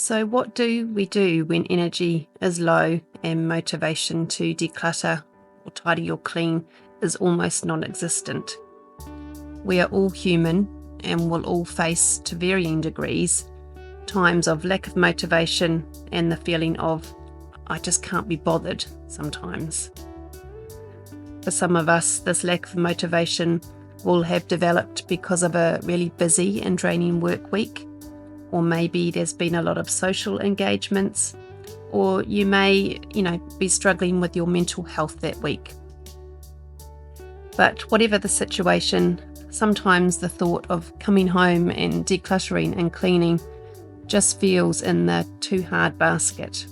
So, what do we do when energy is low and motivation to declutter or tidy or clean is almost non existent? We are all human and will all face, to varying degrees, times of lack of motivation and the feeling of, I just can't be bothered sometimes. For some of us, this lack of motivation will have developed because of a really busy and draining work week. Or maybe there's been a lot of social engagements, or you may, be struggling with your mental health that week. But whatever the situation, sometimes the thought of coming home and decluttering and cleaning just feels in the too hard basket.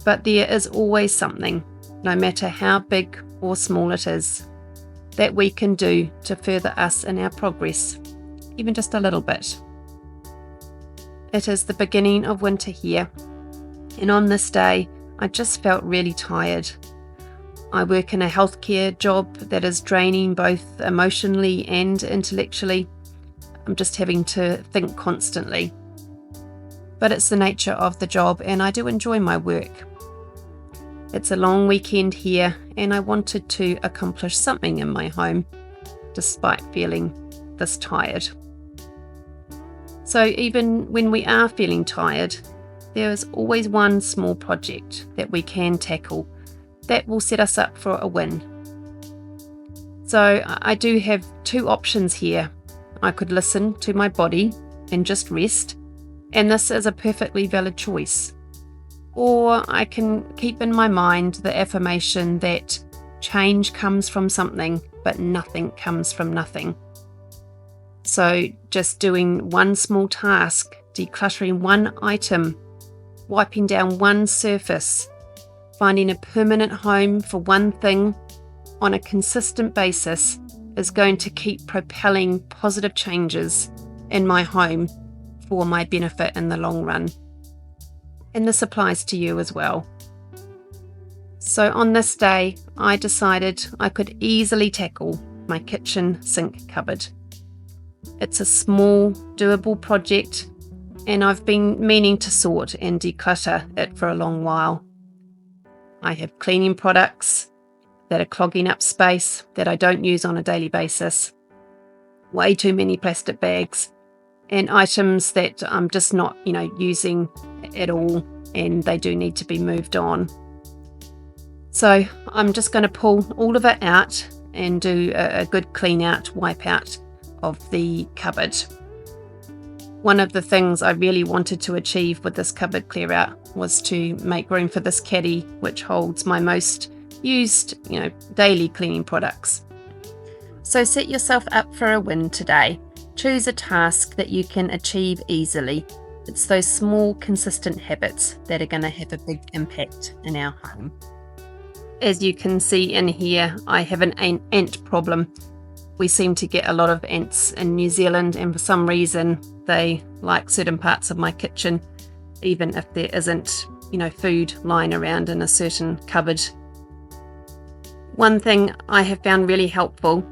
But there is always something, no matter how big or small it is, that we can do to further us in our progress, even just a little bit. It is the beginning of winter here, and on this day, I just felt really tired. I work in a healthcare job that is draining both emotionally and intellectually. I'm just having to think constantly. But it's the nature of the job, and I do enjoy my work. It's a long weekend here, and I wanted to accomplish something in my home, despite feeling this tired. So even when we are feeling tired, there is always one small project that we can tackle that will set us up for a win. So I do have two options here. I could listen to my body and just rest, and this is a perfectly valid choice. Or I can keep in my mind the affirmation that change comes from something, but nothing comes from nothing. So just doing one small task, decluttering one item, wiping down one surface, finding a permanent home for one thing on a consistent basis is going to keep propelling positive changes in my home for my benefit in the long run. And this applies to you as well. So on this day, I decided I could easily tackle my kitchen sink cupboard. It's a small, doable project, and I've been meaning to sort and declutter it for a long while. I have cleaning products that are clogging up space that I don't use on a daily basis, way too many plastic bags, and items that I'm just not, using at all, and they do need to be moved on. So I'm just going to pull all of it out and do a good clean out, wipe out of the cupboard. One of the things I really wanted to achieve with this cupboard clear out was to make room for this caddy, which holds my most used, daily cleaning products. So set yourself up for a win today. Choose a task that you can achieve easily. It's those small, consistent habits that are going to have a big impact in our home. As you can see in here, I have an ant problem. We seem to get a lot of ants in New Zealand, and for some reason they like certain parts of my kitchen, even if there isn't, food lying around in a certain cupboard. One thing I have found really helpful,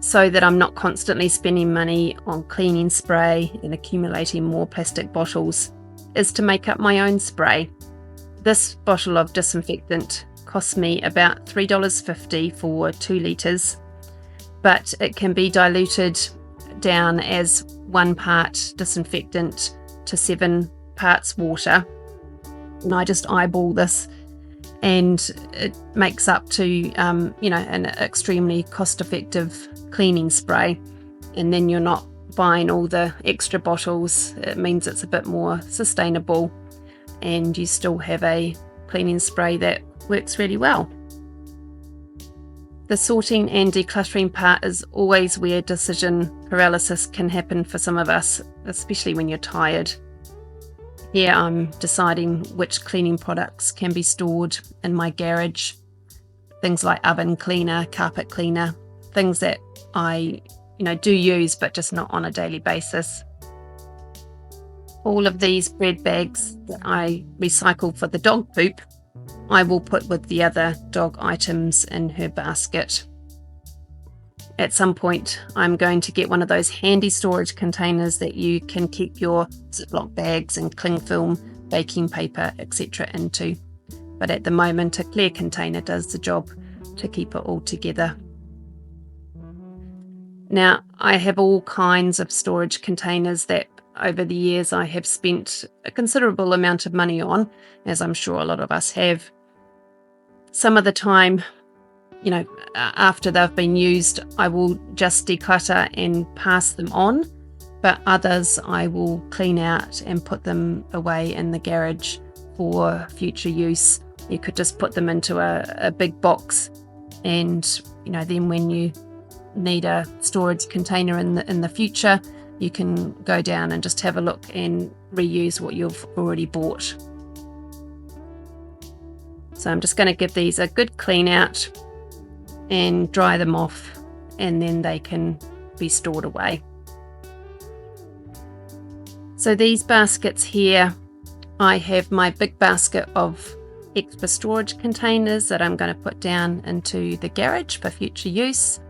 so that I'm not constantly spending money on cleaning spray and accumulating more plastic bottles, is to make up my own spray. This bottle of disinfectant costs me about $3.50 for 2 litres. But it can be diluted down as 1 part disinfectant to 7 parts water. And I just eyeball this, and it makes up to, an extremely cost-effective cleaning spray. And then you're not buying all the extra bottles. It means it's a bit more sustainable, and you still have a cleaning spray that works really well. The sorting and decluttering part is always where decision paralysis can happen for some of us, especially when you're tired. Here I'm deciding which cleaning products can be stored in my garage. Things like oven cleaner, carpet cleaner, things that I, do use but just not on a daily basis. All of these bread bags that I recycle for the dog poop, I will put with the other dog items in her basket. at some point I'm going to get one of those handy storage containers that you can keep your Ziploc bags and cling film, baking paper, etc. into. But at the moment, a clear container does the job to keep it all together. Now, I have all kinds of storage containers that over the years I have spent a considerable amount of money on, as I'm sure a lot of us have. Some of the time, after they've been used, I will just declutter and pass them on, but others I will clean out and put them away in the garage for future use. You could just put them into a big box, and then when you need a storage container in the future, you can go down and just have a look and reuse what you've already bought. So I'm just going to give these a good clean out and dry them off, and then they can be stored away. So these baskets here, I have my big basket of extra storage containers that I'm going to put down into the garage for future use.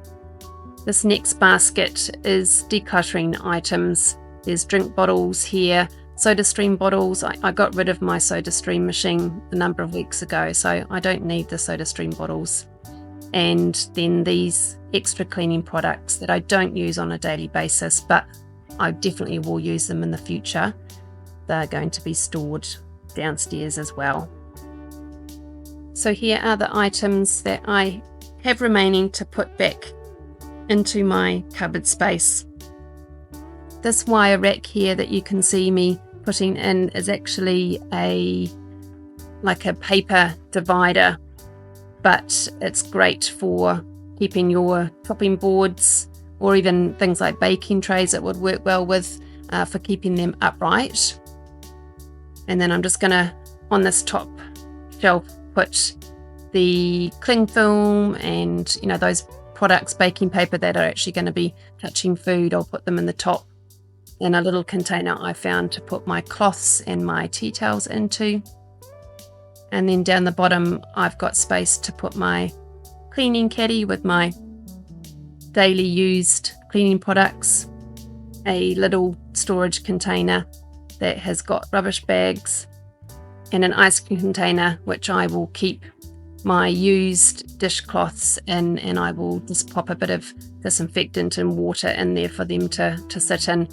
This next basket is decluttering items. There's drink bottles here, SodaStream bottles. I got rid of my SodaStream machine a number of weeks ago, so I don't need the SodaStream bottles. And then these extra cleaning products that I don't use on a daily basis, but I definitely will use them in the future. They're going to be stored downstairs as well. So here are the items that I have remaining to put back into my cupboard space. This wire rack here that you can see me putting in is actually like a paper divider, but it's great for keeping your chopping boards or even things like baking trays. It would work well with for keeping them upright. And then I'm just going to, on this top shelf, put the cling film and those products, baking paper that are actually going to be touching food. I'll put them in the top, and a little container I found to put my cloths and my tea towels into. And then down the bottom I've got space to put my cleaning caddy with my daily used cleaning products, a little storage container that has got rubbish bags, and an ice cream container which I will keep my used dishcloths in, and I will just pop a bit of disinfectant and water in there for them to sit in.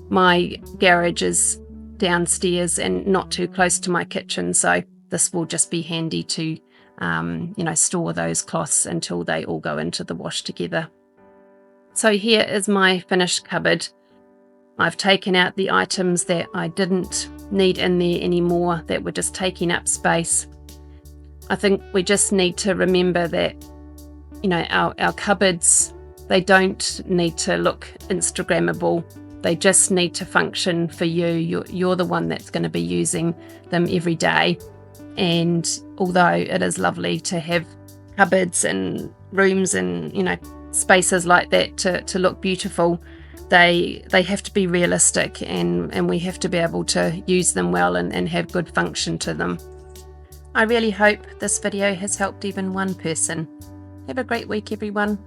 My garage is downstairs and not too close to my kitchen, so this will just be handy to store those cloths until they all go into the wash together. So here is my finished cupboard. I've taken out the items that I didn't need in there anymore, that were just taking up space. I think we just need to remember that our cupboards, they don't need to look Instagrammable. They just need to function for you. You're the one that's going to be using them every day. And although it is lovely to have cupboards and rooms and spaces like that to look beautiful, they have to be realistic, and we have to be able to use them well and have good function to them. I really hope this video has helped even one person. Have a great week, everyone.